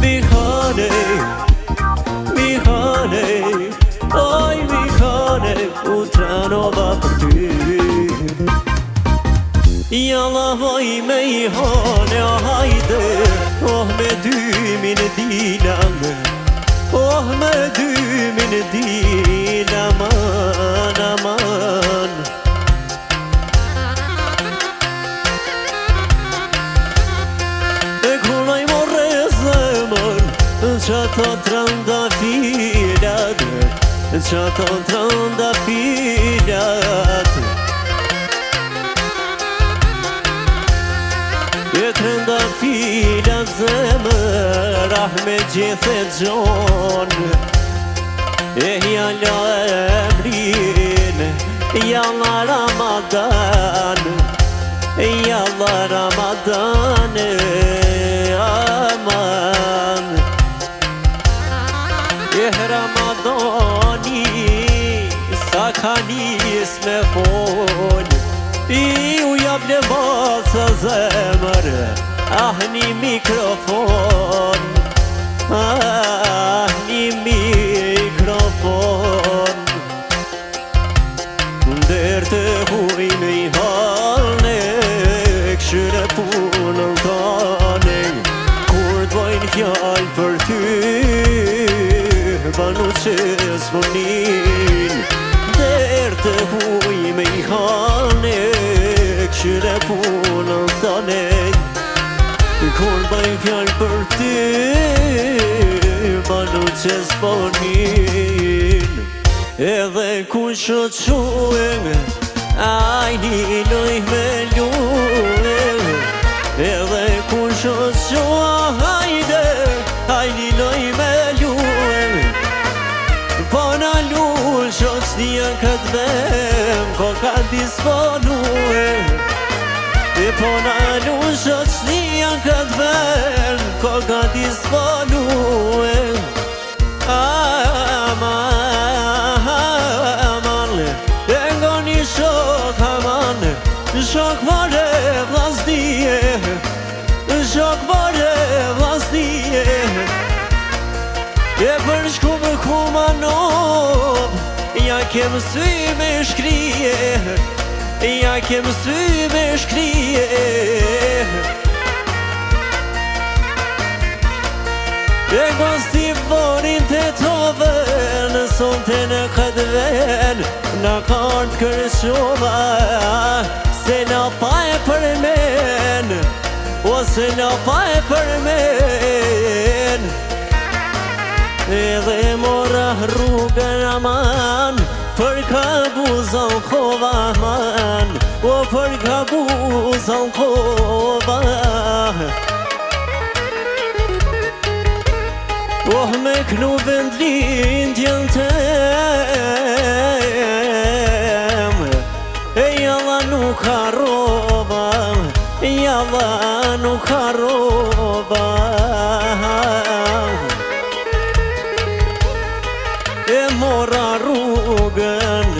Mihane, oj Mihane, u tranova për ty. Jalla vaj me i hane, hajde, oh me dymin e dinam, oh me dymin e dinam, aman, aman. E kunaj morre zemër, qa të trëndafilat, qa të trëndafilat. E trëndafilat zemër, ah me gjithë e gjonë. E jalla emrin, jalla Ramadan, jalla Ramadan, aman. E Ramadani, sa ka nis me fol, I u jap në basa zemër, ah një mikrofon, ah një mikrofon. Der të huj me I halne, këshyre punën tane, kur t'bojnë fjall për ty, banu që s'monin. Der të huj me I halne, këshyre punën tane, kur t'bojnë fjall për ty, banu që s'monin. Edhe ku shoquen, ajni loj me luen. Edhe ku shoquen, hajde, ajni loj me luen. Po na lull shoqnia këtë vem, ko ka disponuen. Po na lull shoqnia këtë vem, ko ka disponuen. Shok vare vlasnije, shok vare vlasnije. E për shku më kumanov, ja kem sy me shkrije, ja kem sy me shkrije. E gosti vorin të toven, sonte në këtë ven, në kartë kërshova. Se na pa e për men, o se na pa e për men. Edhe mora rrugën aman, për ka buzon kova man, o për ka buzon kova. Oh me knu vendlindjen tem, e jalla nuk harrova, jalla nuk harrova. E mora rrugën,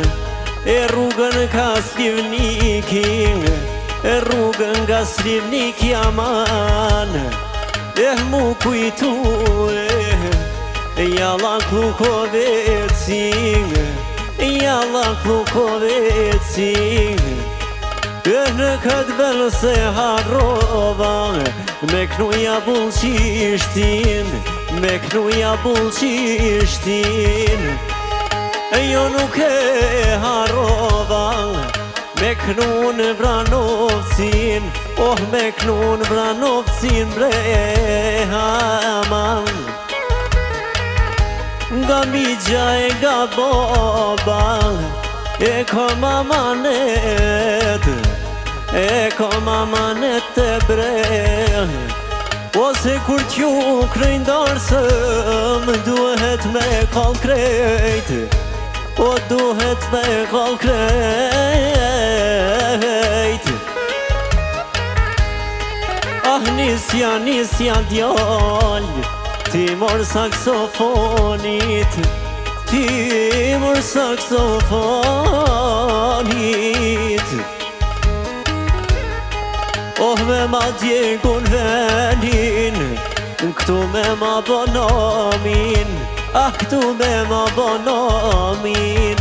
e rrugën ka Slivnikin, e rrugën ka Slivnik jaman. E mu kujtue, jalla Klukovecin, jalla Klukovecin. E në këtë velë se harrova, me knuja bullqishtin, me knuja bullqishtin. E jo nuk e harrova, me knun Vranovcin, oh me knun Vranovcin bre aman. Nga migja e nga boba, e kom amanet, e kom amanet të bre. Ose kur t'ju krejnë darsëm, duhet me kall krejt, o duhet me kall krejt. Ah nisja, nisja djall, ti mor saksofonit, ti mor saksofonit. Oh me ma djegun venin, këtu me ma bonomin, këtu me ma bonomin.